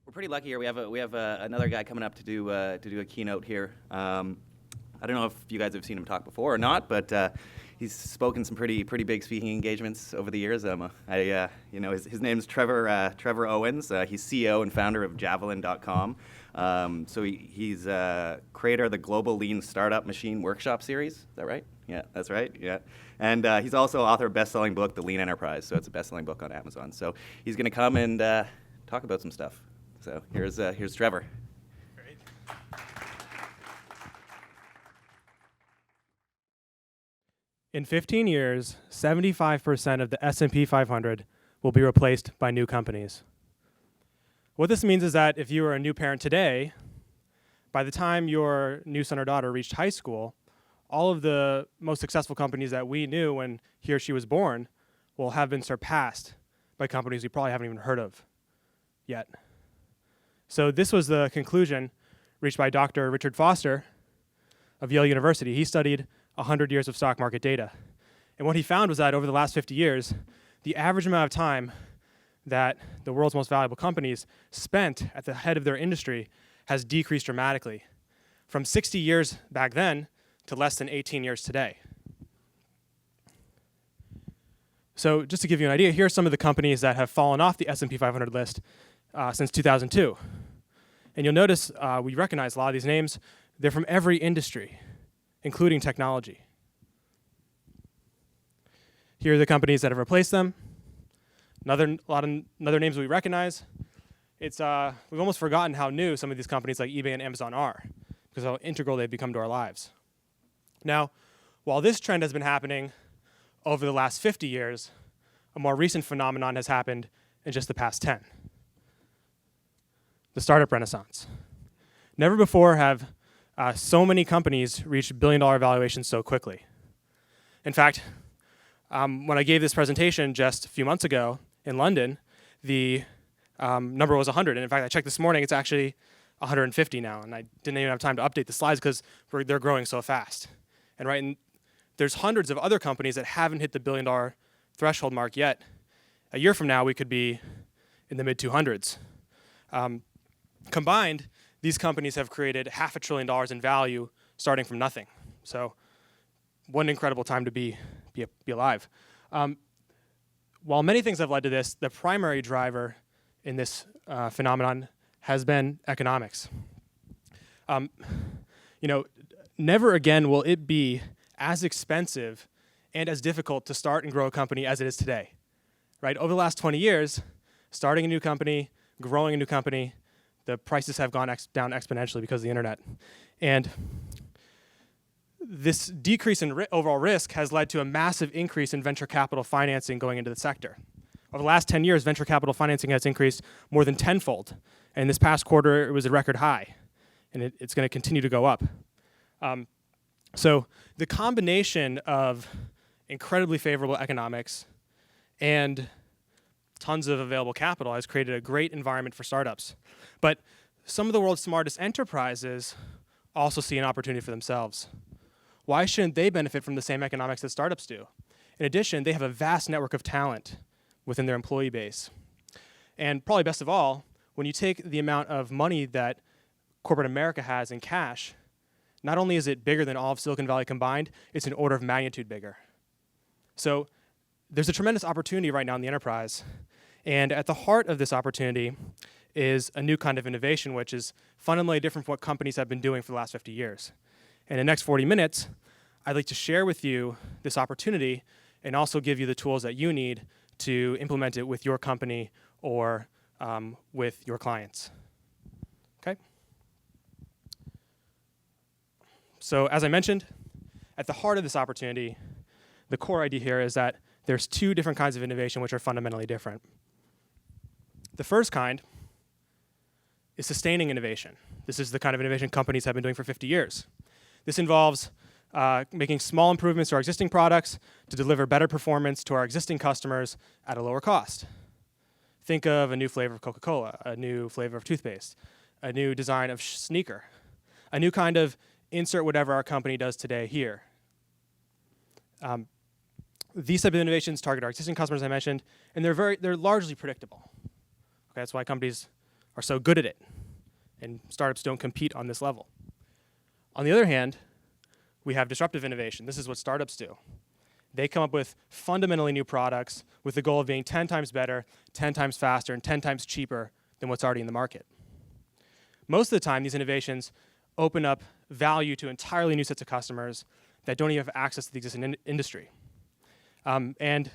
We're pretty lucky here. We have another guy coming up to do a keynote here. I don't know if you guys have seen him talk before or not, but he's spoken some pretty big speaking engagements over the years. His name's Trevor Owens. He's CEO and founder of Javelin.com. So he's creator of the Global Lean Startup Machine Workshop series. Is that right? Yeah, that's right. Yeah, and he's also author of best-selling book, The Lean Enterprise. So it's a best-selling book on Amazon. So he's going to come and talk about some stuff. So here's Trevor. Great. In 15 years, 75% of the S&P 500 will be replaced by new companies. What this means is that if you are a new parent today, by the time your new son or daughter reached high school, all of the most successful companies that we knew when he or she was born will have been surpassed by companies we probably haven't even heard of yet. So this was the conclusion reached by Dr. Richard Foster of Yale University. He studied 100 years of stock market data. And what he found was that over the last 50 years, the average amount of time that the world's most valuable companies spent at the head of their industry has decreased dramatically, from 60 years back then to less than 18 years today. So just to give you an idea, here are some of the companies that have fallen off the S&P 500 list since 2002. And you'll notice we recognize a lot of these names. They're from every industry, including technology. Here are the companies that have replaced them. Another names we recognize. We've almost forgotten how new some of these companies like eBay and Amazon are, because how integral they've become to our lives. Now, while this trend has been happening over the last 50 years, a more recent phenomenon has happened in just the past 10. The startup renaissance. Never before have so many companies reached billion-dollar valuations so quickly. In fact, when I gave this presentation just a few months ago in London, the number was 100. And in fact, I checked this morning, it's actually 150 now. And I didn't even have time to update the slides because they're growing so fast. And there's hundreds of other companies that haven't hit the billion-dollar threshold mark yet. A year from now, we could be in the mid-200s. Combined, these companies have created $500 billion in value starting from nothing. So what an incredible time to be alive. While many things have led to this, the primary driver in this phenomenon has been economics. Never again will it be as expensive and as difficult to start and grow a company as it is today. Right? Over the last 20 years, starting a new company, growing a new company, the prices have gone down exponentially because of the internet. And this decrease in overall risk has led to a massive increase in venture capital financing going into the sector. Over the last 10 years, venture capital financing has increased more than tenfold. And this past quarter, it was a record high. And it's going to continue to go up. So the combination of incredibly favorable economics and tons of available capital has created a great environment for startups. But some of the world's smartest enterprises also see an opportunity for themselves. Why shouldn't they benefit from the same economics that startups do? In addition, they have a vast network of talent within their employee base. And probably best of all, when you take the amount of money that corporate America has in cash, not only is it bigger than all of Silicon Valley combined, it's an order of magnitude bigger. So there's a tremendous opportunity right now in the enterprise. And at the heart of this opportunity is a new kind of innovation, which is fundamentally different from what companies have been doing for the last 50 years. In the next 40 minutes, I'd like to share with you this opportunity and also give you the tools that you need to implement it with your company or with your clients. Okay? So as I mentioned, at the heart of this opportunity, the core idea here is that there's two different kinds of innovation which are fundamentally different. The first kind is sustaining innovation. This is the kind of innovation companies have been doing for 50 years. This involves making small improvements to our existing products to deliver better performance to our existing customers at a lower cost. Think of a new flavor of Coca-Cola, a new flavor of toothpaste, a new design of sneaker, a new kind of insert whatever our company does today here. These type of innovations target our existing customers, I mentioned, and they're largely predictable. Okay, that's why companies are so good at it, and startups don't compete on this level. On the other hand, we have disruptive innovation. This is what startups do. They come up with fundamentally new products with the goal of being 10 times better, 10 times faster, and 10 times cheaper than what's already in the market. Most of the time, these innovations open up value to entirely new sets of customers that don't even have access to the existing industry. And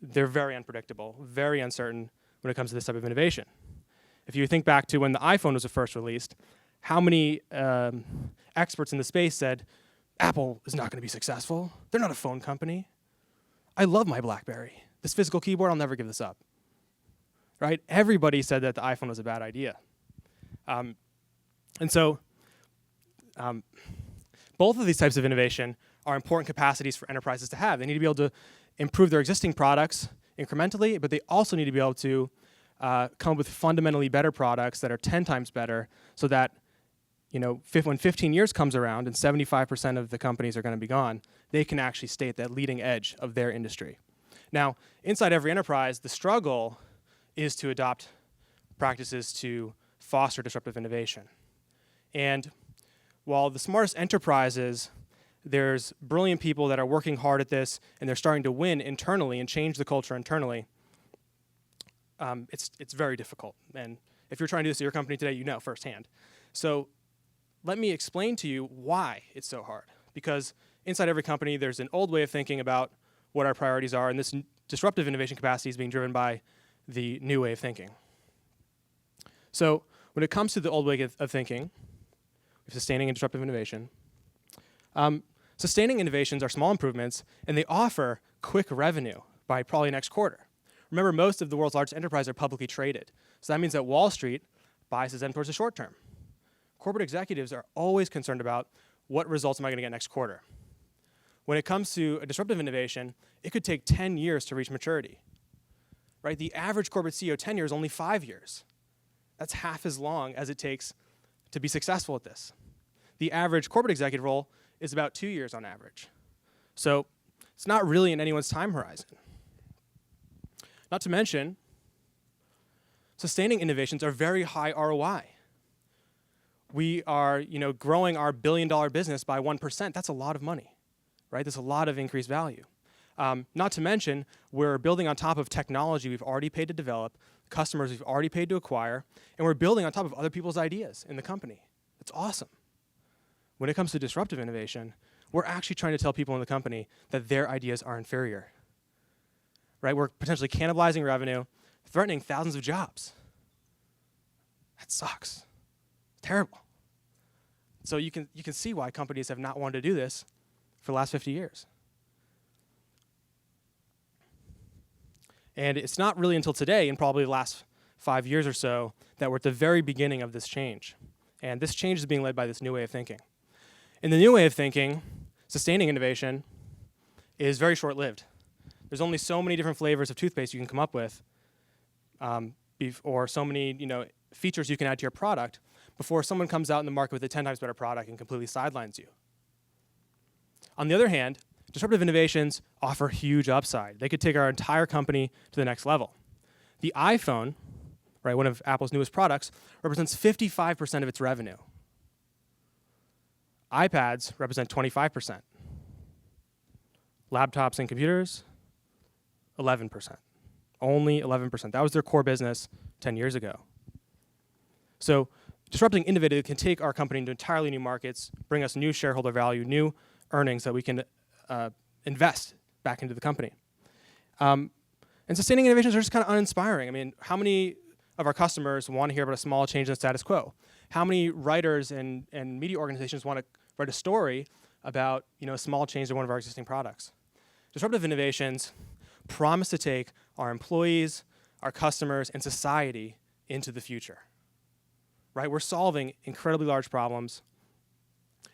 they're very unpredictable, very uncertain when it comes to this type of innovation. If you think back to when the iPhone was first released, how many experts in the space said, Apple is not going to be successful. They're not a phone company. I love my BlackBerry. This physical keyboard, I'll never give this up. Right? Everybody said that the iPhone was a bad idea. And so both of these types of innovation are important capacities for enterprises to have. They need to be able to improve their existing products incrementally, but they also need to be able to come up with fundamentally better products that are 10 times better so that when 15 years comes around and 75% of the companies are going to be gone, they can actually stay at that leading edge of their industry. Now, inside every enterprise, the struggle is to adopt practices to foster disruptive innovation. And while the smartest enterprises, there's brilliant people that are working hard at this, and they're starting to win internally and change the culture internally, it's very difficult. And if you're trying to do this at your company today, you know firsthand. So let me explain to you why it's so hard. Because inside every company, there's an old way of thinking about what our priorities are, and this disruptive innovation capacity is being driven by the new way of thinking. So when it comes to the old way of thinking, sustaining and disruptive innovation, sustaining innovations are small improvements, and they offer quick revenue by probably next quarter. Remember, most of the world's largest enterprises are publicly traded. So that means that Wall Street biases them towards the short term. Corporate executives are always concerned about what results am I going to get next quarter. When it comes to a disruptive innovation, it could take 10 years to reach maturity. Right? The average corporate CEO tenure is only 5 years. That's half as long as it takes to be successful at this. The average corporate executive role is about 2 years on average. So it's not really in anyone's time horizon. Not to mention, sustaining innovations are very high ROI. We are, growing our billion-dollar business by 1%. That's a lot of money, right? That's a lot of increased value. Not to mention, we're building on top of technology we've already paid to develop, customers we've already paid to acquire, and we're building on top of other people's ideas in the company. It's awesome. When it comes to disruptive innovation, we're actually trying to tell people in the company that their ideas are inferior. Right? We're potentially cannibalizing revenue, threatening thousands of jobs. That sucks. It's terrible. So you can see why companies have not wanted to do this for the last 50 years. And it's not really until today, in probably the last 5 years or so, that we're at the very beginning of this change. And this change is being led by this new way of thinking. In the new way of thinking, sustaining innovation is very short-lived. There's only so many different flavors of toothpaste you can come up with, or so many features you can add to your product before someone comes out in the market with a 10 times better product and completely sidelines you. On the other hand, disruptive innovations offer huge upside. They could take our entire company to the next level. The iPhone, right, one of Apple's newest products, represents 55% of its revenue. iPads represent 25%. Laptops and computers, 11%. Only 11%. That was their core business 10 years ago. So disrupting innovative can take our company into entirely new markets, bring us new shareholder value, new earnings that we can invest back into the company. And sustaining innovations are just kind of uninspiring. I mean, how many of our customers want to hear about a small change in the status quo? How many writers and media organizations want to write a story about a small change to one of our existing products? Disruptive innovations promise to take our employees, our customers, and society into the future. Right? We're solving incredibly large problems,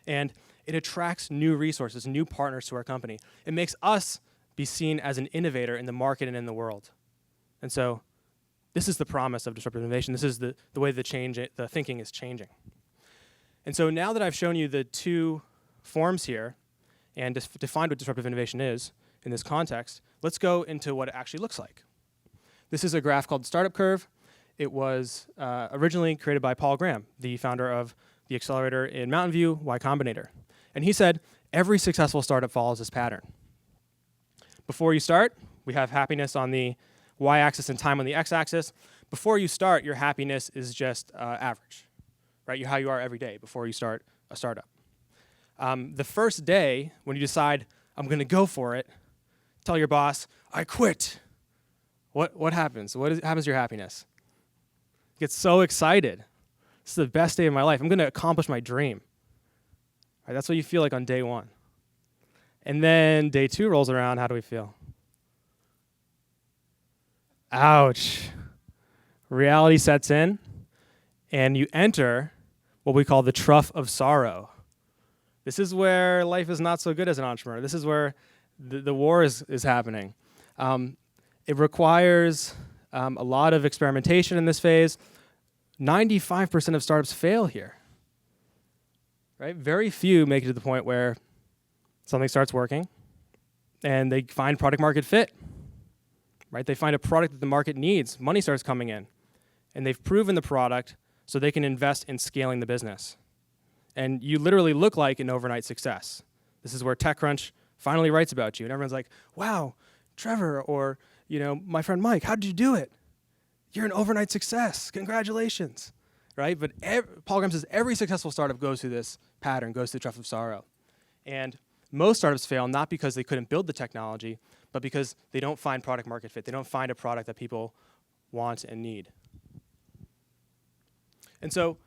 and it attracts new resources, new partners to our company. It makes us be seen as an innovator in the market and in the world. And so this is the promise of disruptive innovation. This is the way the thinking is changing. And so now that I've shown you the two forms here and defined what disruptive innovation is in this context, let's go into what it actually looks like. This is a graph called the startup curve. It was originally created by Paul Graham, the founder of the Accelerator in Mountain View, Y Combinator. And he said, every successful startup follows this pattern. Before you start, we have happiness on the y-axis and time on the x-axis. Before you start, your happiness is just average, right? How you are every day before you start a startup. The first day, when you decide, I'm going to go for it, tell your boss, I quit. What happens? Happens to your happiness? You get so excited. This is the best day of my life. I'm going to accomplish my dream. Right, that's what you feel like on day one. And then day two rolls around. How do we feel? Ouch. Reality sets in, and you enter what we call the trough of sorrow. This is where life is not so good as an entrepreneur. This is where the war is happening. It requires a lot of experimentation in this phase. 95% of startups fail here. Right? Very few make it to the point where something starts working and they find product market fit. Right? They find a product that the market needs. Money starts coming in. And they've proven the product so they can invest in scaling the business. And you literally look like an overnight success. This is where TechCrunch finally writes about you. And everyone's like, wow, Trevor, or my friend Mike, how did you do it? You're an overnight success. Congratulations. Right? But Paul Graham says every successful startup goes through this pattern, goes through the trough of sorrow. And most startups fail not because they couldn't build the technology, but because they don't find product market fit. They don't find a product that people want and need. And so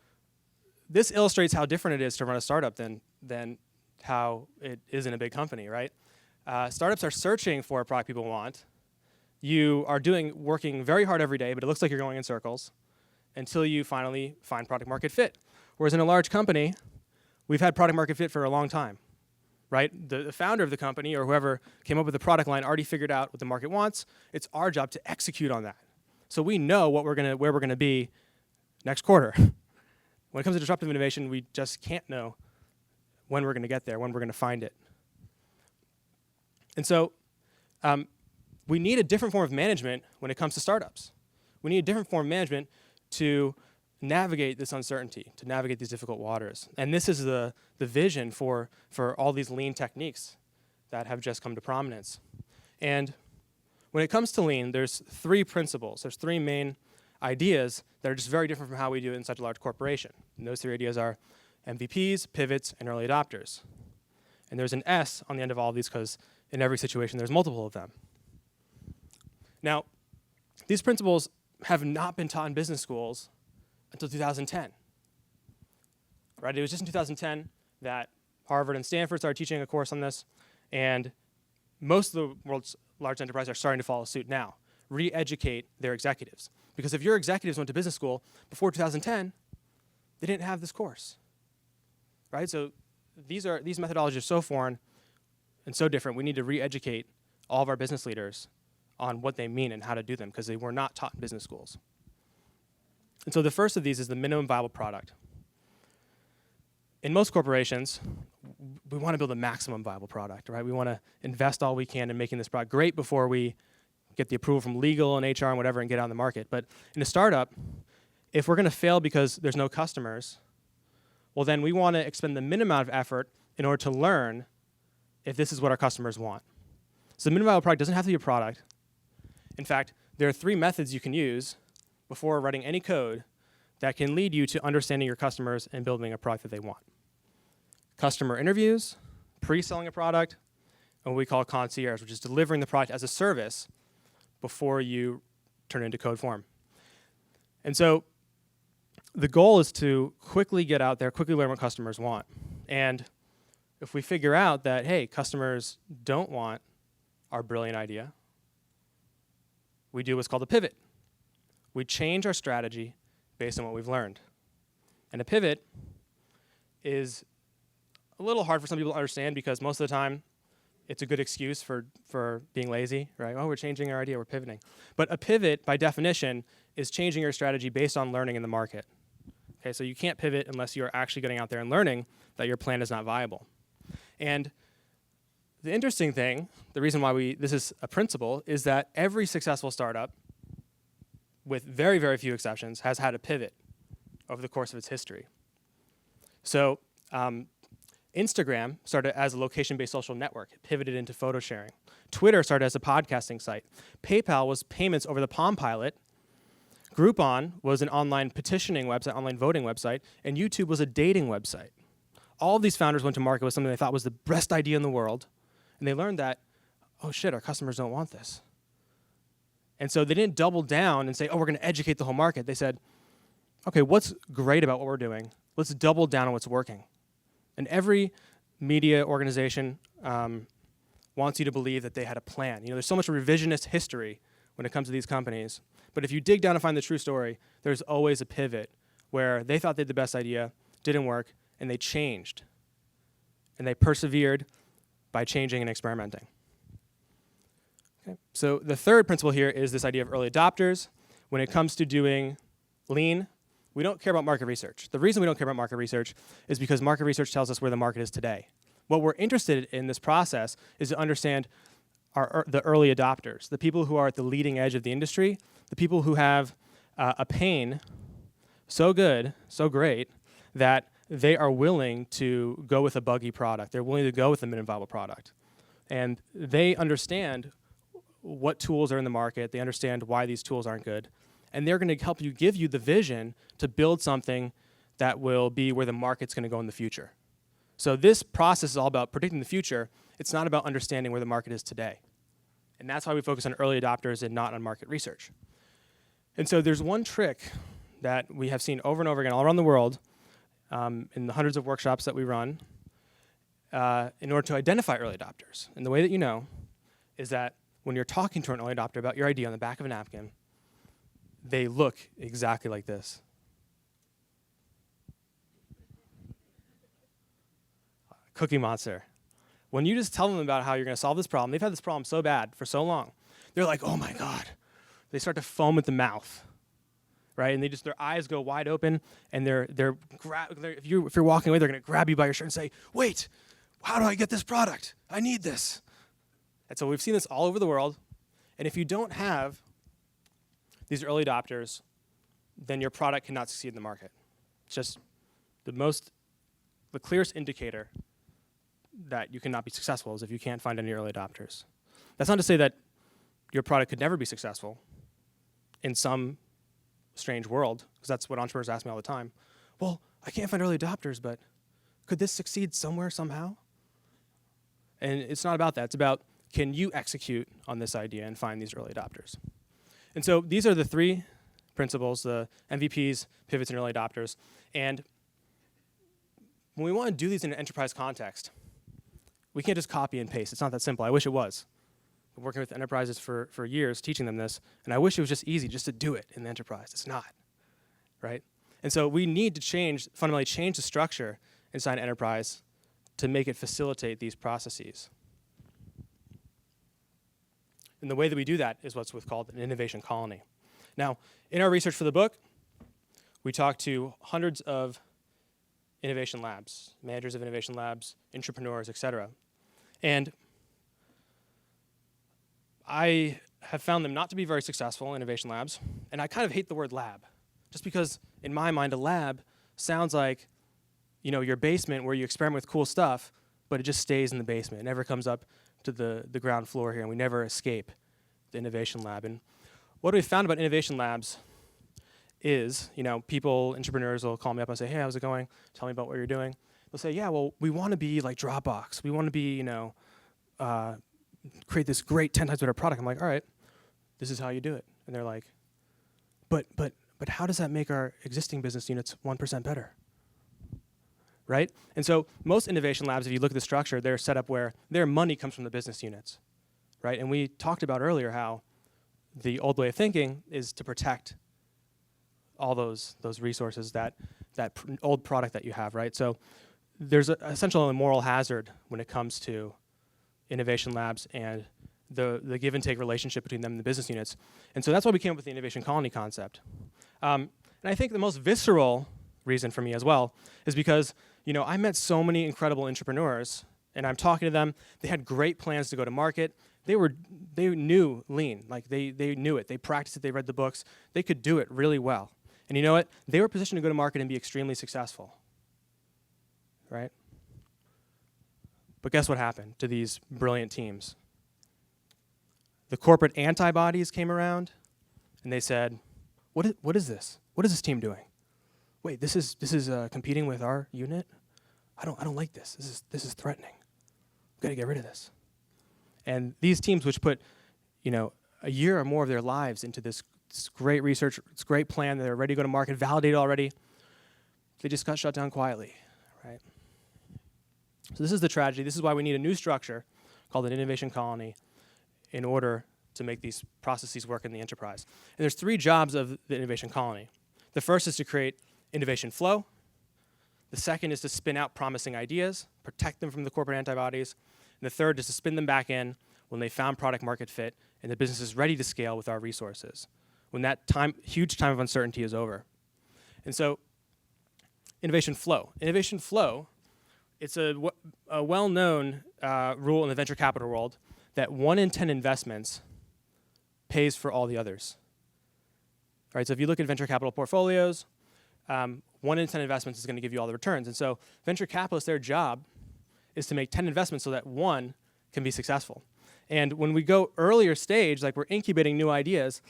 this illustrates how different it is to run a startup than how it is in a big company, right? Startups are searching for a product people want. You are working very hard every day, but it looks like you're going in circles until you finally find product market fit. Whereas in a large company, we've had product market fit for a long time, right? The founder of the company or whoever came up with the product line already figured out what the market wants. It's our job to execute on that. So we know where we're gonna be next quarter. When it comes to disruptive innovation, we just can't know when we're gonna get there, when we're gonna find it. And so we need a different form of management when it comes to startups. We need a different form of management to navigate this uncertainty, to navigate these difficult waters. And this is the vision for all these lean techniques that have just come to prominence. And when it comes to lean, there's three principles. There's three main ideas that are just very different from how we do it in such a large corporation. And those three ideas are MVPs, pivots, and early adopters. And there's an S on the end of all of these because in every situation there's multiple of them. Now, these principles have not been taught in business schools until 2010. Right? It was just in 2010 that Harvard and Stanford started teaching a course on this, and most of the world's large enterprises are starting to follow suit now, re-educate their executives. Because if your executives went to business school before 2010, they didn't have this course. Right? So these methodologies are so foreign and so different, we need to re-educate all of our business leaders on what they mean and how to do them, because they were not taught in business schools. And so the first of these is the minimum viable product. In most corporations, we want to build a maximum viable product, right? We want to invest all we can in making this product great before we get the approval from legal and HR and whatever and get out on the market. But in a startup, if we're going to fail because there's no customers, well, then we want to expend the minimum amount of effort in order to learn if this is what our customers want. So the minimum viable product doesn't have to be a product. In fact, there are three methods you can use before writing any code that can lead you to understanding your customers and building a product that they want. Customer interviews, pre-selling a product, and what we call concierge, which is delivering the product as a service before you turn it into code form. And so the goal is to quickly get out there, quickly learn what customers want. And if we figure out that, hey, customers don't want our brilliant idea, we do what's called a pivot. We change our strategy based on what we've learned. And a pivot is a little hard for some people to understand because most of the time it's a good excuse for being lazy, right? Oh, we're changing our idea, we're pivoting. But a pivot, by definition, is changing your strategy based on learning in the market. Okay, so you can't pivot unless you're actually getting out there and learning that your plan is not viable. And the interesting thing, the reason why this is a principle, is that every successful startup with very, very few exceptions, has had a pivot over the course of its history. So Instagram started as a location-based social network. It pivoted into photo sharing. Twitter started as a podcasting site. PayPal was payments over the Palm Pilot. Groupon was an online petitioning website, online voting website, and YouTube was a dating website. All of these founders went to market with something they thought was the best idea in the world, and they learned that, oh shit, our customers don't want this. And so they didn't double down and say, oh, we're going to educate the whole market. They said, okay, what's great about what we're doing? Let's double down on what's working. And every media organization wants you to believe that they had a plan. There's so much revisionist history when it comes to these companies. But if you dig down and find the true story, there's always a pivot where they thought they had the best idea, didn't work, and they changed. And they persevered by changing and experimenting. Okay. So the third principle here is this idea of early adopters. When it comes to doing lean, we don't care about market research. The reason we don't care about market research is because market research tells us where the market is today. What we're interested in this process is to understand the early adopters, the people who are at the leading edge of the industry, the people who have a pain so good, so great, that they are willing to go with a buggy product. They're willing to go with a minimum viable product. And they understand what tools are in the market. They understand why these tools aren't good. And they're going to help you, give you the vision to build something that will be where the market's going to go in the future. So this process is all about predicting the future. It's not about understanding where the market is today. And that's why we focus on early adopters and not on market research. And so there's one trick that we have seen over and over again all around the world in the hundreds of workshops that we run in order to identify early adopters. And the way that you know is that when you're talking to an early adopter about your idea on the back of a napkin, they look exactly like this. Cookie Monster. When you just tell them about how you're going to solve this problem, they've had this problem so bad for so long, they're like, oh my God. They start to foam at the mouth, right? And their eyes go wide open, and if you're walking away, they're going to grab you by your shirt and say, wait, how do I get this product? I need this. And so we've seen this all over the world. And if you don't have these early adopters, then your product cannot succeed in the market. It's just the clearest indicator that you cannot be successful is if you can't find any early adopters. That's not to say that your product could never be successful in some strange world, because that's what entrepreneurs ask me all the time. Well, I can't find early adopters, but could this succeed somewhere, somehow? And it's not about that. It's about, can you execute on this idea and find these early adopters? And so these are the three principles, the MVPs, pivots, and early adopters. And when we want to do these in an enterprise context, we can't just copy and paste. It's not that simple. I wish it was. I've been working with enterprises for years, teaching them this, and I wish it was just easy just to do it in the enterprise. It's not, right? And so we need to fundamentally change the structure inside an enterprise to make it facilitate these processes. And the way that we do that is what's called an innovation colony. Now, in our research for the book, we talked to hundreds of innovation labs, managers of innovation labs, entrepreneurs, et cetera. And I have found them not to be very successful, innovation labs, and I kind of hate the word lab, just because in my mind a lab sounds like, your basement where you experiment with cool stuff, but it just stays in the basement. It never comes up to the ground floor here, and we never escape the innovation lab. And what we found about innovation labs is, people, entrepreneurs will call me up and say, hey, how's it going? Tell me about what you're doing. They'll say, yeah, well, we want to be like Dropbox. We want to be, create this great 10 times better product. I'm like, all right, this is how you do it. And they're like, but how does that make our existing business units 1% better? Right? And so most innovation labs, if you look at the structure, they're set up where their money comes from the business units, right? And we talked about earlier how the old way of thinking is to protect all those resources, that old product that you have, right? So there's essentially a moral hazard when it comes to innovation labs and the give and take relationship between them and the business units. And so that's why we came up with the innovation colony concept. And I think the most visceral reason for me as well is because, I met so many incredible entrepreneurs, and I'm talking to them. They had great plans to go to market. They knew lean, like they knew it. They practiced it. They read the books. They could do it really well. And you know what? They were positioned to go to market and be extremely successful, right? But guess what happened to these brilliant teams? The corporate antibodies came around, and they said, "What is this? What is this team doing? Wait, this is competing with our unit. I don't like this. This is threatening. We've got to get rid of this." And these teams, which put, a year or more of their lives into this great research, this great plan, they're ready to go to market, validated already, they just got shut down quietly, right? So this is the tragedy. This is why we need a new structure called an innovation colony in order to make these processes work in the enterprise. And there's 3 jobs of the innovation colony. The first is to create innovation flow. The second is to spin out promising ideas, protect them from the corporate antibodies. And the third is to spin them back in when they found product market fit and the business is ready to scale with our resources, when that huge time of uncertainty is over. And so innovation flow. Innovation flow, it's a well-known rule in the venture capital world that 1 in 10 investments pays for all the others. All right, so if you look at venture capital portfolios, 1 in 10 investments is going to give you all the returns. And so venture capitalists, their job is to make 10 investments so that 1 can be successful. And when we go earlier stage, like we're incubating new ideas,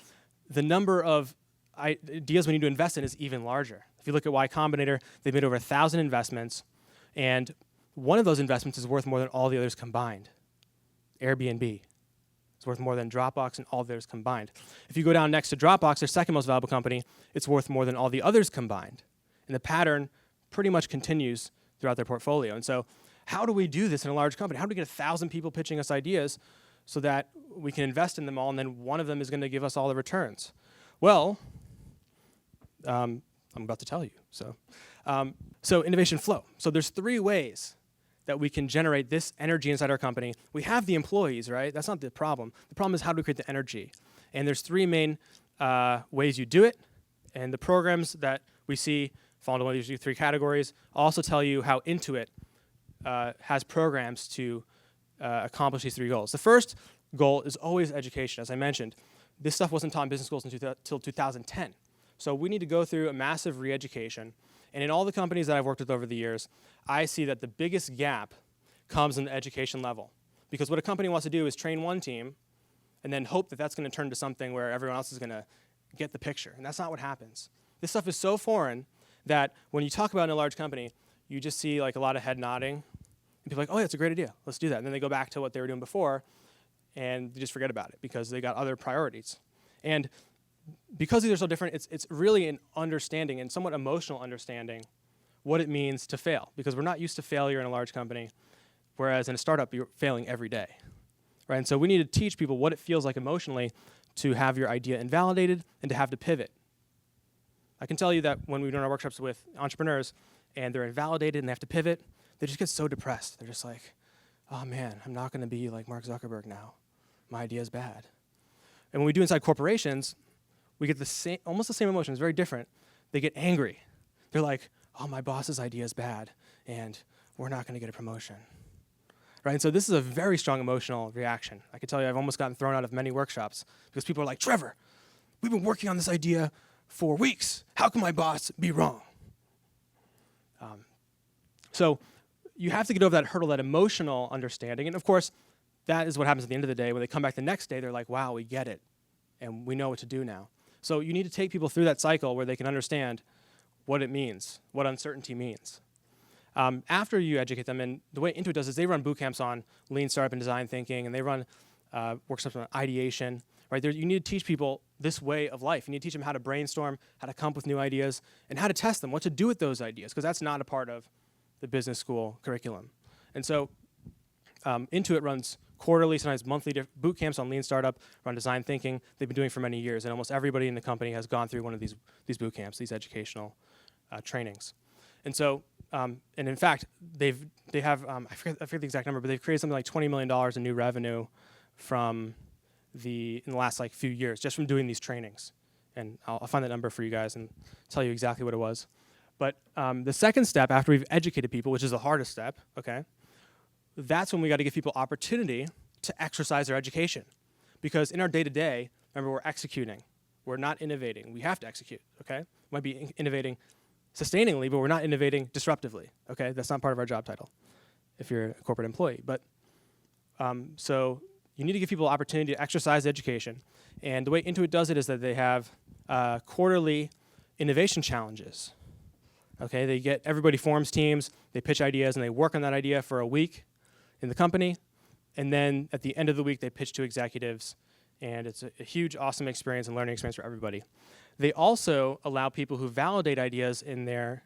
the number of ideas we need to invest in is even larger. If you look at Y Combinator, they've made over 1,000 investments, and one of those investments is worth more than all the others combined. Airbnb is worth more than Dropbox and all the others combined. If you go down next to Dropbox, their second most valuable company, it's worth more than all the others combined. And the pattern pretty much continues throughout their portfolio. And so how do we do this in a large company? How do we get 1,000 people pitching us ideas so that we can invest in them all and then one of them is going to give us all the returns? Well, I'm about to tell you. So innovation flow. So there's 3 ways that we can generate this energy inside our company. We have the employees, right? That's not the problem. The problem is how do we create the energy? And there's 3 main ways you do it. And the programs that we see fall into one of these 3 categories. I'll also tell you how Intuit has programs to accomplish these 3 goals. The first goal is always education. As I mentioned, this stuff wasn't taught in business schools until 2010. So we need to go through a massive re-education. And in all the companies that I've worked with over the years, I see that the biggest gap comes in the education level. Because what a company wants to do is train one team and then hope that that's going to turn to something where everyone else is going to get the picture. And that's not what happens. This stuff is so foreign that when you talk about in a large company, you just see like a lot of head nodding. And people are like, oh, yeah, it's a great idea. Let's do that. And then they go back to what they were doing before and they just forget about it because they got other priorities. And because these are so different, it's really an understanding and somewhat emotional understanding what it means to fail. Because we're not used to failure in a large company, whereas in a startup, you're failing every day. Right? And so we need to teach people what it feels like emotionally to have your idea invalidated and to have to pivot. I can tell you that when we're doing our workshops with entrepreneurs and they're invalidated and they have to pivot, they just get so depressed. They're just like, oh man, I'm not going to be like Mark Zuckerberg now. My idea is bad. And when we do inside corporations, we get the same, almost the same emotions, very different. They get angry. They're like, oh, my boss's idea is bad, and we're not going to get a promotion. Right? And so this is a very strong emotional reaction. I can tell you I've almost gotten thrown out of many workshops because people are like, Trevor, we've been working on this idea for weeks. How can my boss be wrong? So you have to get over that hurdle, that emotional understanding. And of course, that is what happens at the end of the day. When they come back the next day, they're like, wow, we get it, and we know what to do now. So you need to take people through that cycle where they can understand what it means, what uncertainty means. After you educate them, and the way Intuit does is they run boot camps on lean startup and design thinking, and they run workshops on ideation. Right? You need to teach people this way of life. You need to teach them how to brainstorm, how to come up with new ideas, and how to test them, what to do with those ideas, because that's not a part of the business school curriculum. And so Intuit runs quarterly, sometimes monthly boot camps on lean startup, on design thinking. They've been doing it for many years, and almost everybody in the company has gone through one of these boot camps, these educational trainings. And so, and in fact, they have I forget the exact number, but they've created something like $20 million in new revenue in the last like few years just from doing these trainings. And I'll find that number for you guys and tell you exactly what it was. But the second step after we've educated people, which is the hardest step, okay, that's when we got to give people opportunity to exercise their education. Because in our day-to-day, remember, we're executing. We're not innovating. We have to execute, okay? Might be innovating sustainingly, but we're not innovating disruptively, okay? That's not part of our job title if you're a corporate employee. But so you need to give people the opportunity to exercise education. And the way Intuit does it is that they have quarterly innovation challenges. Okay, they get everybody forms teams, they pitch ideas, and they work on that idea for a week in the company. And then at the end of the week, they pitch to executives. And it's a huge, awesome experience and learning experience for everybody. They also allow people who validate ideas in their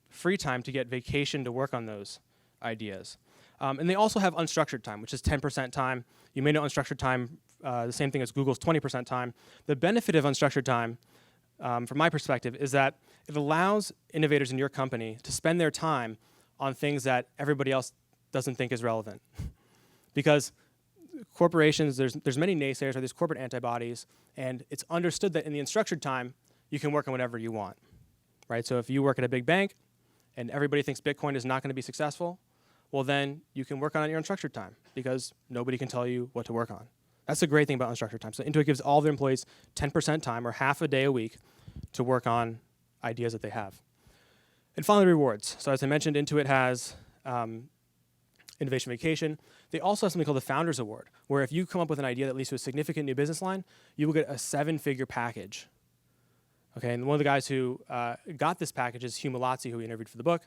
free time to get vacation to work on those ideas. And they also have unstructured time, which is 10% time. You may know unstructured time, the same thing as Google's 20% time. The benefit of unstructured time, from my perspective, is that it allows innovators in your company to spend their time on things that everybody else doesn't think is relevant. Because corporations, there's many naysayers, or these corporate antibodies, and it's understood that in the unstructured time, you can work on whatever you want, right? So if you work at a big bank and everybody thinks Bitcoin is not going to be successful, well then you can work on it in your unstructured time because nobody can tell you what to work on. That's the great thing about unstructured time. So Intuit gives all their employees 10% time, or half a day a week, to work on ideas that they have. And finally, rewards. So as I mentioned, Intuit has Innovation Vacation. They also have something called the Founders Award, where if you come up with an idea that leads to a significant new business line, you will get a 7-figure package. Okay, and one of the guys who got this package is Hugh Malazzi, who we interviewed for the book,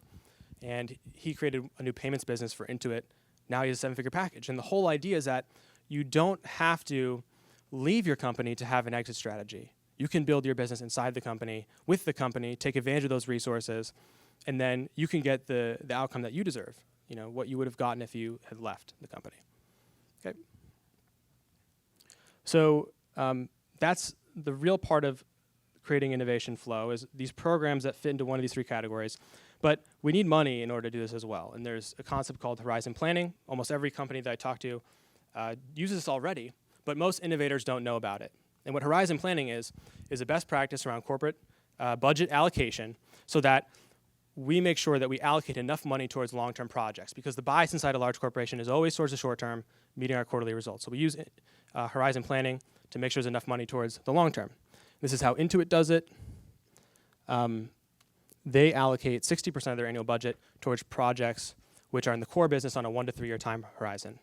and he created a new payments business for Intuit. Now he has a 7-figure package. And the whole idea is that you don't have to leave your company to have an exit strategy. You can build your business inside the company, with the company, take advantage of those resources, and then you can get the outcome that you deserve, you know, what you would have gotten if you had left the company. Okay. So that's the real part of creating innovation flow, is these programs that fit into one of these 3 categories. But we need money in order to do this as well. And there's a concept called horizon planning. Almost every company that I talk to uses this already, but most innovators don't know about it. And what horizon planning is a best practice around corporate budget allocation, so that we make sure that we allocate enough money towards long-term projects, because the bias inside a large corporation is always towards the short-term, meeting our quarterly results. So we use horizon planning to make sure there's enough money towards the long-term. This is how Intuit does it. They allocate 60% of their annual budget towards projects which are in the core business on a 1 to 3 year time horizon.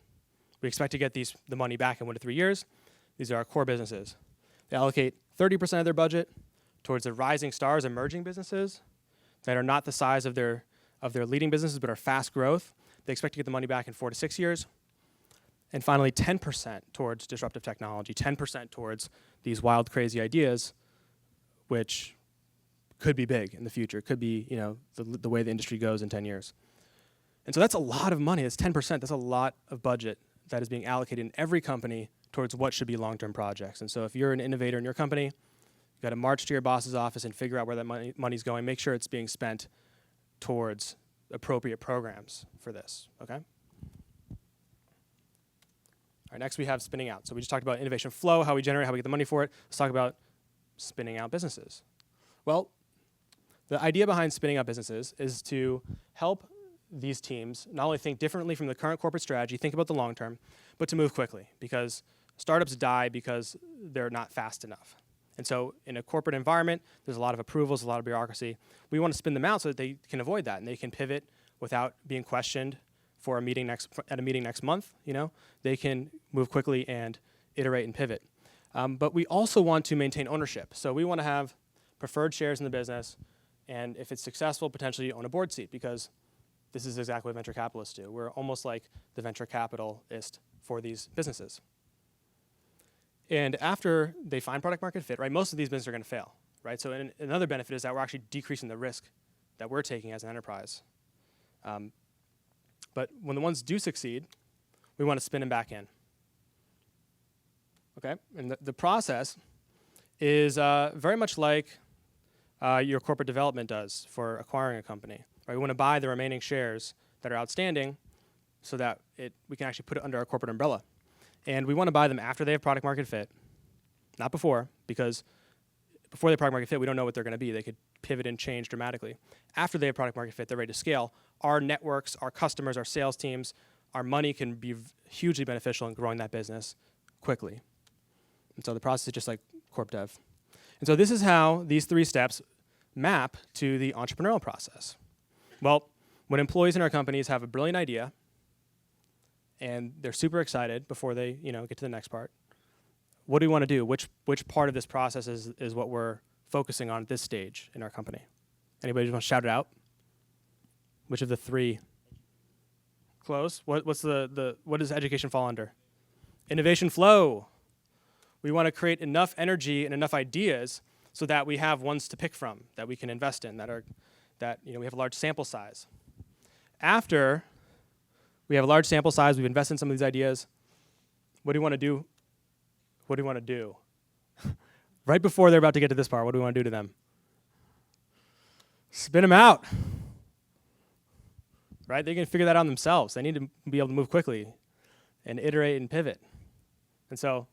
We expect to get the money back in 1 to 3 years. These are our core businesses. They allocate 30% of their budget towards the rising stars, emerging businesses that are not the size of their leading businesses but are fast growth. They expect to get the money back in 4 to 6 years. And finally, 10% towards disruptive technology, 10% towards these wild, crazy ideas, which could be big in the future, could be, you know, the way the industry goes in 10 years. And so that's a lot of money. That's 10%. That's a lot of budget that is being allocated in every company towards what should be long-term projects. And so if you're an innovator in your company, you've got to march to your boss's office and figure out where that money's going. Make sure it's being spent towards appropriate programs for this, okay? All right, next we have spinning out. So we just talked about innovation flow, how we generate, how we get the money for it. Let's talk about spinning out businesses. Well, the idea behind spinning out businesses is to help these teams not only think differently from the current corporate strategy, think about the long term, but to move quickly, because startups die because they're not fast enough. And so in a corporate environment, there's a lot of approvals, a lot of bureaucracy. We want to spin them out so that they can avoid that and they can pivot without being questioned for a meeting next month. You know, they can move quickly and iterate and pivot. But we also want to maintain ownership. So we want to have preferred shares in the business, and if it's successful, potentially own a board seat, because this is exactly what venture capitalists do. We're almost like the venture capitalist for these businesses. And after they find product market fit, right, most of these businesses are going to fail, right? So another benefit is that we're actually decreasing the risk that we're taking as an enterprise. But when the ones do succeed, we want to spin them back in. Okay, and the process is very much like your corporate development does for acquiring a company. Right? We want to buy the remaining shares that are outstanding so that we can actually put it under our corporate umbrella. And we want to buy them after they have product market fit, not before, because before they have product market fit, we don't know what they're going to be. They could pivot and change dramatically. After they have product market fit, they're ready to scale. Our networks, our customers, our sales teams, our money can be hugely beneficial in growing that business quickly. And so the process is just like corp dev. And so this is how these 3 steps map to the entrepreneurial process. Well, when employees in our companies have a brilliant idea and they're super excited before they get to the next part, what do we want to do? Which part of this process is what we're focusing on at this stage in our company? Anybody just want to shout it out? Which of the 3? Close. What does education fall under? Innovation flow. We want to create enough energy and enough ideas so that we have ones to pick from that we can invest in, that we have a large sample size. After we have a large sample size, we've invested in some of these ideas, what do you want to do? What do you want to do? Right before they're about to get to this part, what do we want to do to them? Spin them out. Right? They can figure that out themselves. They need to be able to move quickly and iterate and pivot. And so,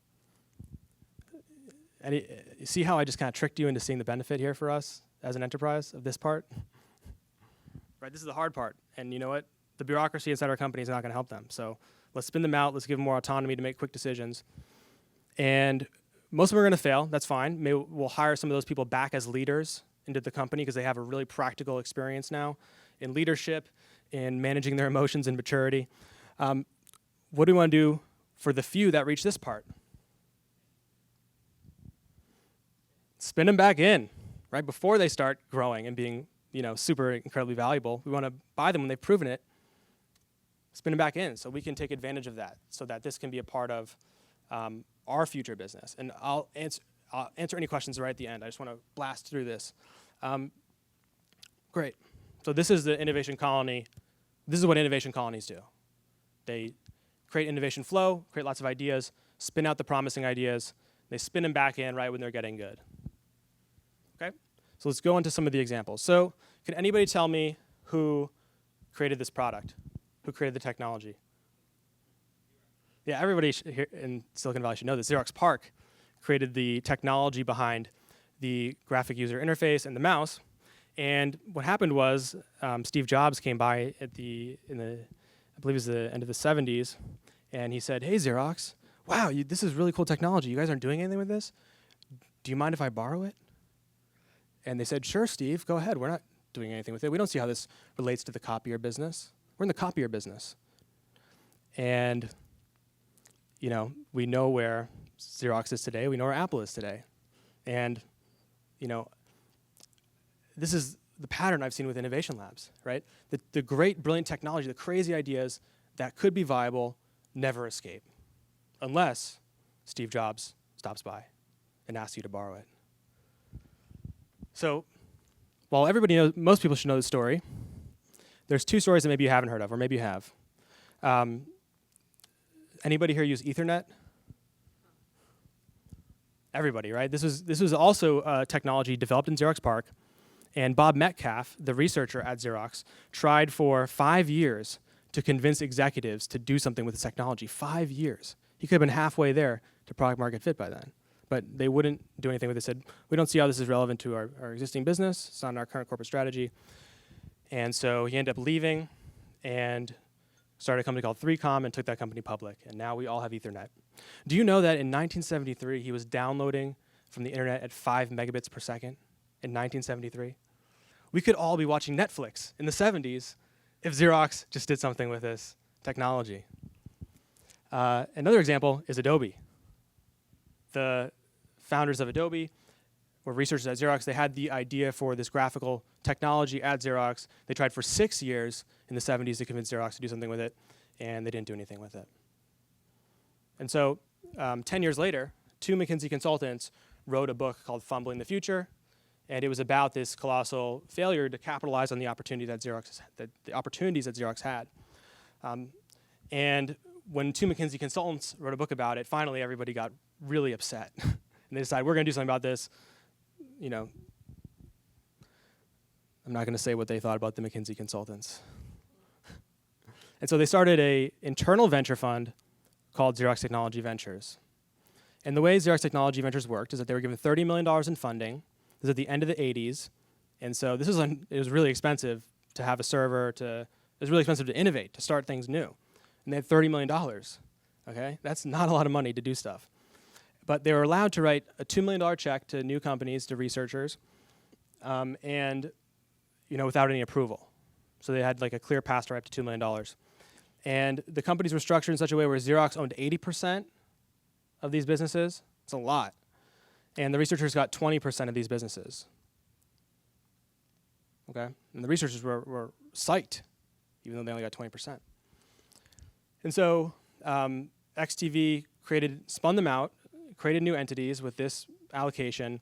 you see how I just kind of tricked you into seeing the benefit here for us as an enterprise of this part? Right, this is the hard part. And you know what? The bureaucracy inside our company is not going to help them. So let's spin them out. Let's give them more autonomy to make quick decisions. And most of them are going to fail. That's fine. Maybe we'll hire some of those people back as leaders into the company because they have a really practical experience now in leadership, in managing their emotions and maturity. What do we want to do for the few that reach this part? Spin them back in, right before they start growing and being, super incredibly valuable. We want to buy them when they've proven it, spin them back in so we can take advantage of that so that this can be a part of our future business. And I'll answer any questions right at the end. I just want to blast through this. Great. So this is the innovation colony. This is what innovation colonies do. They create innovation flow, create lots of ideas, spin out the promising ideas. They spin them back in right when they're getting good. Okay? So let's go into some of the examples. So can anybody tell me who created this product? Who created the technology? Yeah, everybody here in Silicon Valley should know this. Xerox PARC created the technology behind the graphic user interface and the mouse. And what happened was Steve Jobs came by I believe it was the end of the 70s, and he said, "Hey, Xerox, wow, this is really cool technology. You guys aren't doing anything with this? Do you mind if I borrow it?" And they said, "Sure, Steve, go ahead. We're not doing anything with it. We don't see how this relates to the copier business. We're in the copier business." And, we know where Xerox is today. We know where Apple is today. And, this is the pattern I've seen with innovation labs, right? The great, brilliant technology, the crazy ideas that could be viable never escape unless Steve Jobs stops by and asks you to borrow it. So while everybody knows, most people should know the story, there's 2 stories that maybe you haven't heard of, or maybe you have. Anybody here use Ethernet? Everybody, right? This was also technology developed in Xerox PARC, and Bob Metcalf, the researcher at Xerox, tried for 5 years to convince executives to do something with this technology. 5 years. He could have been halfway there to product market fit by then. But they wouldn't do anything with it. They said, "We don't see how this is relevant to our existing business. It's not in our current corporate strategy." And so he ended up leaving and started a company called 3Com and took that company public. And now we all have Ethernet. Do you know that in 1973, he was downloading from the internet at 5 megabits per second in 1973? We could all be watching Netflix in the 70s if Xerox just did something with this technology. Another example is Adobe. The founders of Adobe were researchers at Xerox. They had the idea for this graphical technology at Xerox. They tried for 6 years in the 70s to convince Xerox to do something with it, and they didn't do anything with it. And so 10 years later, 2 McKinsey consultants wrote a book called Fumbling the Future, and it was about this colossal failure to capitalize on the opportunity that the opportunities that Xerox had. And when 2 McKinsey consultants wrote a book about it, finally everybody got really upset. And they decided, we're going to do something about this. I'm not going to say what they thought about the McKinsey consultants. And so they started an internal venture fund called Xerox Technology Ventures. And the way Xerox Technology Ventures worked is that they were given $30 million in funding. This is at the end of the 80s. And so it was really expensive to have a server, it was really expensive to innovate, to start things new. and they had $30 million. Okay, that's not a lot of money to do stuff. But they were allowed to write a $2 million check to new companies, to researchers, and without any approval. So they had like a clear pass to write up to $2 million. And the companies were structured in such a way where Xerox owned 80% of these businesses. It's a lot. And the researchers got 20% of these businesses. Okay? And the researchers were psyched, even though they only got 20%. And so XTV spun them out, created new entities with this allocation,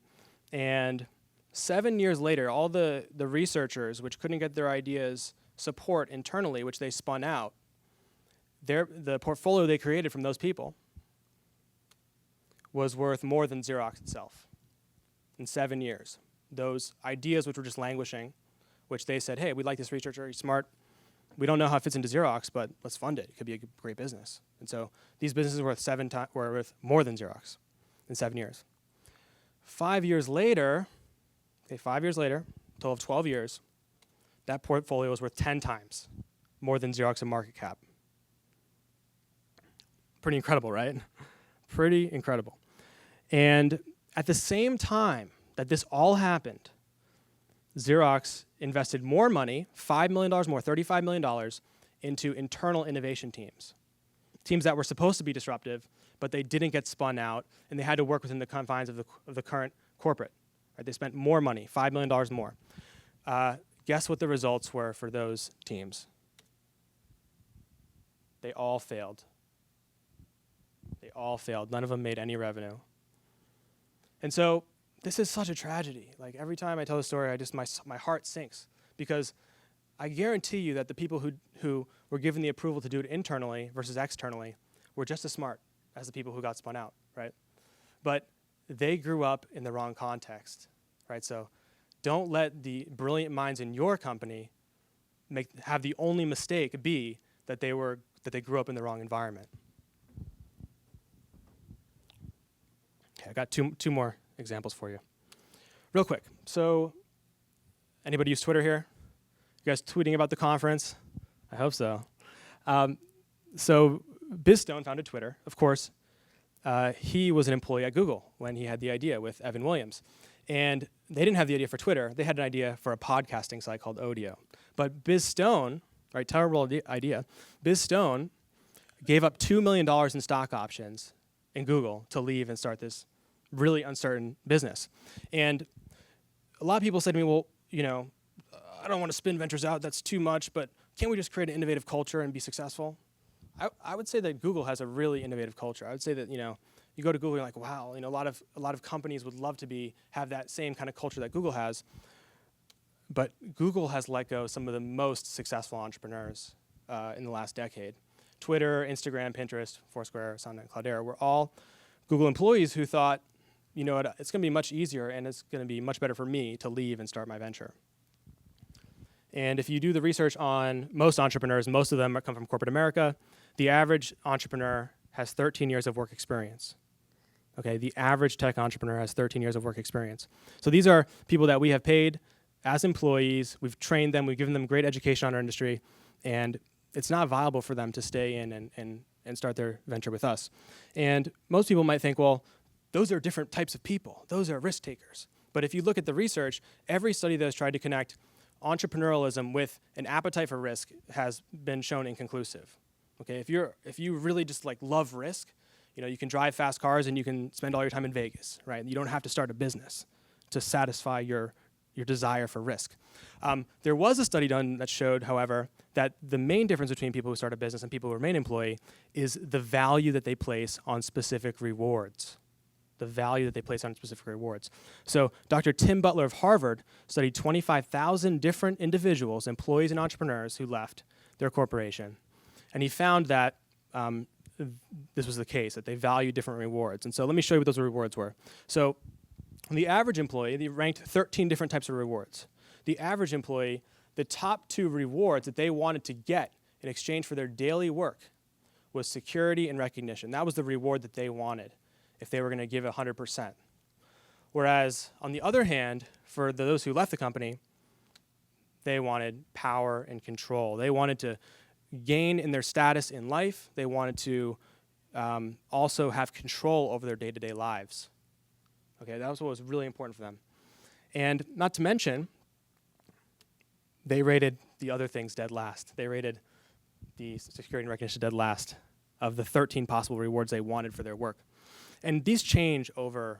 and 7 years later, all the researchers, which couldn't get their ideas support internally, which they spun out, the portfolio they created from those people was worth more than Xerox itself in 7 years. Those ideas which were just languishing, which they said, hey, we like this researcher, he's smart, we don't know how it fits into Xerox, but let's fund it. It could be a great business. And so these businesses were worth more than Xerox in 7 years. 5 years later, total of 12 years, that portfolio was worth 10 times more than Xerox in market cap. Pretty incredible, right? Pretty incredible. And at the same time that this all happened, Xerox invested more money, $5 million more, $35 million, into internal innovation teams. Teams that were supposed to be disruptive, but they didn't get spun out, and they had to work within the confines of the current corporate. Right? They spent more money, $5 million more. Guess what the results were for those teams? They all failed. They all failed. None of them made any revenue. And so this is such a tragedy. Like every time I tell the story, my heart sinks, because I guarantee you that the people who were given the approval to do it internally versus externally were just as smart as the people who got spun out, right? But they grew up in the wrong context, right? So don't let the brilliant minds in your company have the only mistake be that they grew up in the wrong environment. Okay, I got two more examples for you. Real quick. So anybody use Twitter here? You guys tweeting about the conference? I hope so. So Bizstone founded Twitter. Of course, he was an employee at Google when he had the idea with Evan Williams. And they didn't have the idea for Twitter. They had an idea for a podcasting site called Odeo. But Bizstone, right, terrible idea, Bizstone gave up $2 million in stock options in Google to leave and start this really uncertain business. And a lot of people said to me, well, I don't want to spin ventures out, that's too much, but can't we just create an innovative culture and be successful? I would say that Google has a really innovative culture. I would say that, you go to Google, you're like, wow, a lot of companies would love to have that same kind of culture that Google has. But Google has let go some of the most successful entrepreneurs in the last decade. Twitter, Instagram, Pinterest, Foursquare, Asana, and Cloudera were all Google employees who thought, it's going to be much easier and it's going to be much better for me to leave and start my venture. And if you do the research on most entrepreneurs, most of them come from corporate America. The average entrepreneur has 13 years of work experience. Okay, the average tech entrepreneur has 13 years of work experience. So these are people that we have paid as employees. We've trained them. We've given them great education on our industry. And it's not viable for them to stay in and start their venture with us. And most people might think, well, those are different types of people. Those are risk takers. But if you look at the research, every study that has tried to connect entrepreneurialism with an appetite for risk has been shown inconclusive. Okay, if you really just love risk, you can drive fast cars and you can spend all your time in Vegas, right? You don't have to start a business to satisfy your desire for risk. There was a study done that showed, however, that the main difference between people who start a business and people who remain employee is the value that they place on specific rewards. The value that they place on specific rewards. So Dr. Tim Butler of Harvard studied 25,000 different individuals, employees and entrepreneurs who left their corporation. And he found that this was the case, that they value different rewards. And so let me show you what those rewards were. So the average employee, they ranked 13 different types of rewards. The average employee, the top 2 rewards that they wanted to get in exchange for their daily work was security and recognition. That was the reward that they wanted if they were going to give 100%. Whereas, on the other hand, for those who left the company, they wanted power and control. They wanted to gain in their status in life. They wanted to also have control over their day-to-day lives. Okay, that was what was really important for them. And not to mention, they rated the other things dead last. They rated the security and recognition dead last of the 13 possible rewards they wanted for their work. And these change over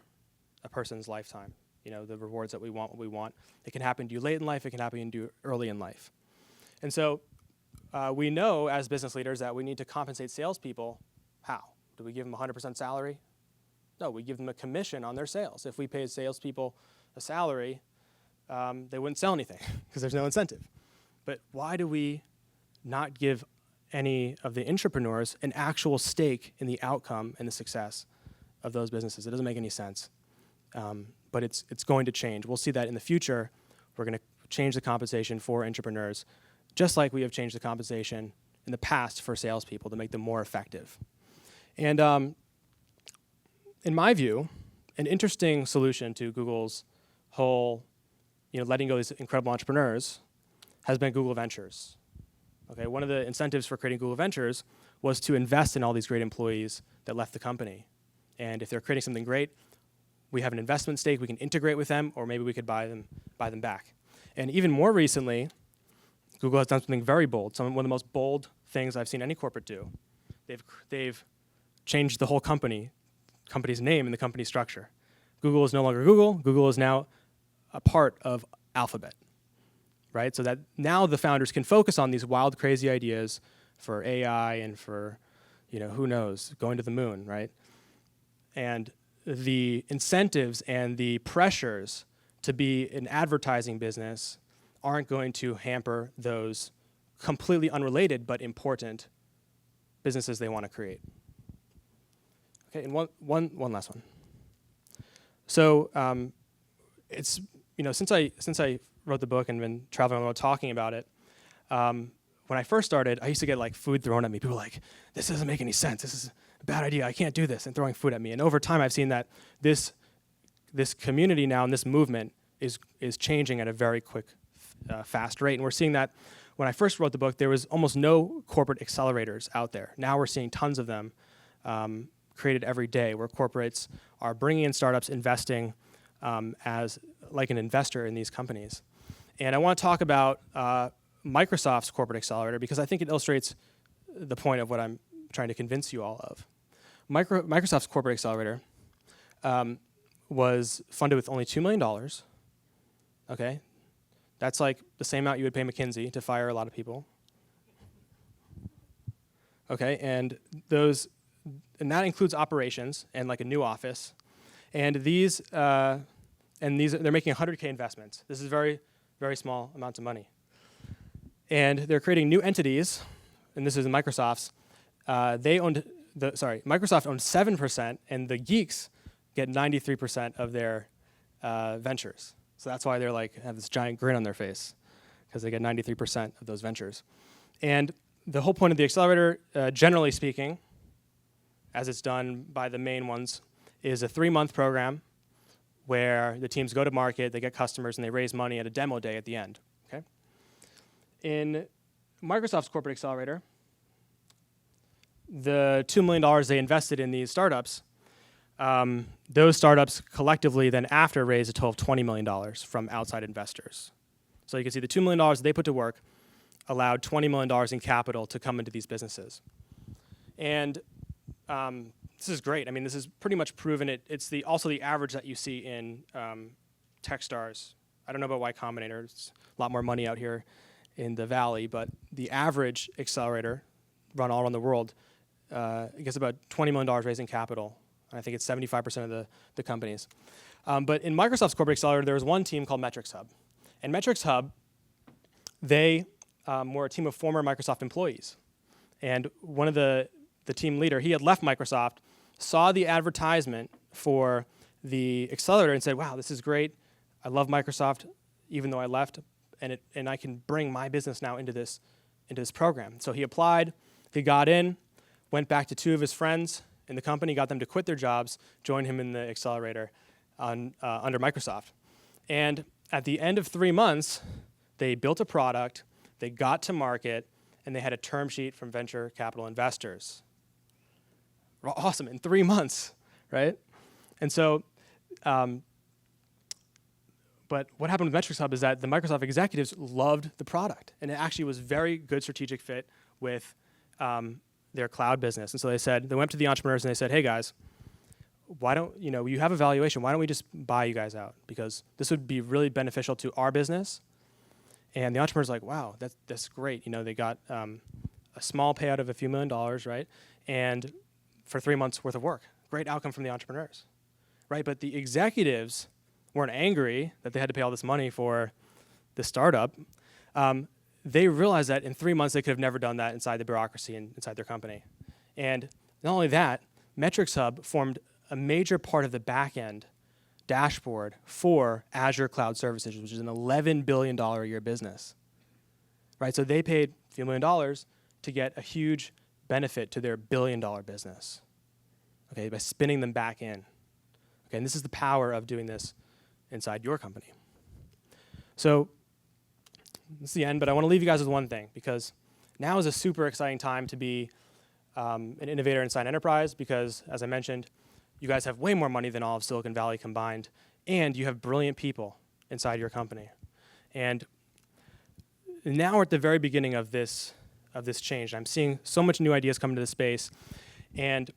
a person's lifetime. You know, the rewards that we want, what we want. It can happen to you late in life. It can happen to you early in life. And so we know as business leaders that we need to compensate salespeople. How? Do we give them 100% salary? No, we give them a commission on their sales. If we paid salespeople a salary, they wouldn't sell anything because there's no incentive. But why do we not give any of the entrepreneurs an actual stake in the outcome and the success of those businesses? It doesn't make any sense. But it's going to change. We'll see that in the future. We're going to change the compensation for entrepreneurs, just like we have changed the compensation in the past for salespeople to make them more effective. And in my view, an interesting solution to Google's whole, letting go of these incredible entrepreneurs has been Google Ventures. Okay, one of the incentives for creating Google Ventures was to invest in all these great employees that left the company. And if they're creating something great, we have an investment stake, we can integrate with them, or maybe we could buy them back. And even more recently, Google has done something very bold, one of the most bold things I've seen any corporate do. They've changed the whole company's name and the company structure. Google is no longer Google. Google is now a part of Alphabet, right? So that now the founders can focus on these wild, crazy ideas for AI and for, who knows, going to the moon, right? And the incentives and the pressures to be an advertising business aren't going to hamper those completely unrelated but important businesses they want to create. Okay, and one last one. So it's since I wrote the book and been traveling around talking about it, when I first started, I used to get like food thrown at me. People were like, "This doesn't make any sense. This is a bad idea. I can't do this," and throwing food at me. And over time, I've seen that this community now and this movement is changing at a very quick, fast rate. And we're seeing that when I first wrote the book, there was almost no corporate accelerators out there. Now we're seeing tons of them created every day, where corporates are bringing in startups, investing as like an investor in these companies. And I want to talk about Microsoft's corporate accelerator because I think it illustrates the point of what I'm trying to convince you all of. Microsoft's corporate accelerator was funded with only $2 million. Okay, that's like the same amount you would pay McKinsey to fire a lot of people. Okay, and that includes operations and like a new office, and they're making $100K investments. This is very, very small amounts of money, and they're creating new entities, and this is Microsoft's. Microsoft owns 7%, and the geeks get 93% of their ventures. So that's why they're like have this giant grin on their face, because they get 93% of those ventures. And the whole point of the accelerator, generally speaking, as it's done by the main ones, is a 3-month program where the teams go to market, they get customers, and they raise money at a demo day at the end. Okay. In Microsoft's corporate accelerator, the $2 million they invested in these startups, those startups collectively then after raised a total of $20 million from outside investors. So you can see the $2 million they put to work allowed $20 million in capital to come into these businesses. And this is great. I mean, this is pretty much proven. It's also the average that you see in Techstars. I don't know about Y Combinator. It's a lot more money out here in the Valley, but the average accelerator run all around the world gets about $20 million raising capital. I think it's 75% of the companies. But in Microsoft's corporate accelerator, there was one team called Metrics Hub. And Metrics Hub, they were a team of former Microsoft employees. And one of the team leader, he had left Microsoft, saw the advertisement for the accelerator and said, "Wow, this is great. I love Microsoft, even though I left, and I can bring my business now into this program." So he applied, he got in, went back to 2 of his friends in the company, got them to quit their jobs, join him in the accelerator under Microsoft. And at the end of 3 months, they built a product, they got to market, and they had a term sheet from venture capital investors. Awesome, in 3 months, right? And so, but what happened with Metrics Hub is that the Microsoft executives loved the product, and it actually was very good strategic fit with their cloud business. And so they went to the entrepreneurs and they said, hey guys, why don't, you have a valuation, why don't we just buy you guys out? Because this would be really beneficial to our business. And the entrepreneur's like, wow, that's great. They got a small payout of a few $1 million, right? And for 3 months worth of work. Great outcome from the entrepreneurs, right? But the executives weren't angry that they had to pay all this money for the startup. They realized that in 3 months they could have never done that inside the bureaucracy and inside their company. And not only that, Metrics Hub formed a major part of the back-end dashboard for Azure Cloud Services, which is an $11 billion a year business, right? So they paid a few $1 million to get a huge benefit to their $1 billion business, okay, by spinning them back in. Okay, and this is the power of doing this inside your company. So this is the end, but I want to leave you guys with one thing, because now is a super exciting time to be an innovator inside enterprise, because, as I mentioned, you guys have way more money than all of Silicon Valley combined, and you have brilliant people inside your company. And now we're at the very beginning of this change. I'm seeing so much new ideas come into the space, and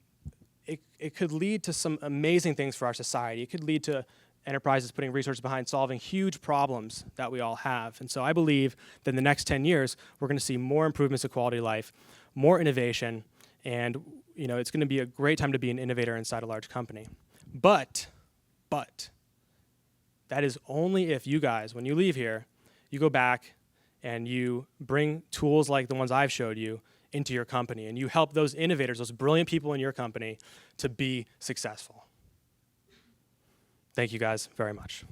it could lead to some amazing things for our society. It could lead to enterprises putting resources behind solving huge problems that we all have. And so I believe that in the next 10 years, we're going to see more improvements of quality of life, more innovation, and it's going to be a great time to be an innovator inside a large company. But that is only if you guys, when you leave here, you go back and you bring tools like the ones I've showed you into your company, and you help those innovators, those brilliant people in your company, to be successful. Thank you guys very much.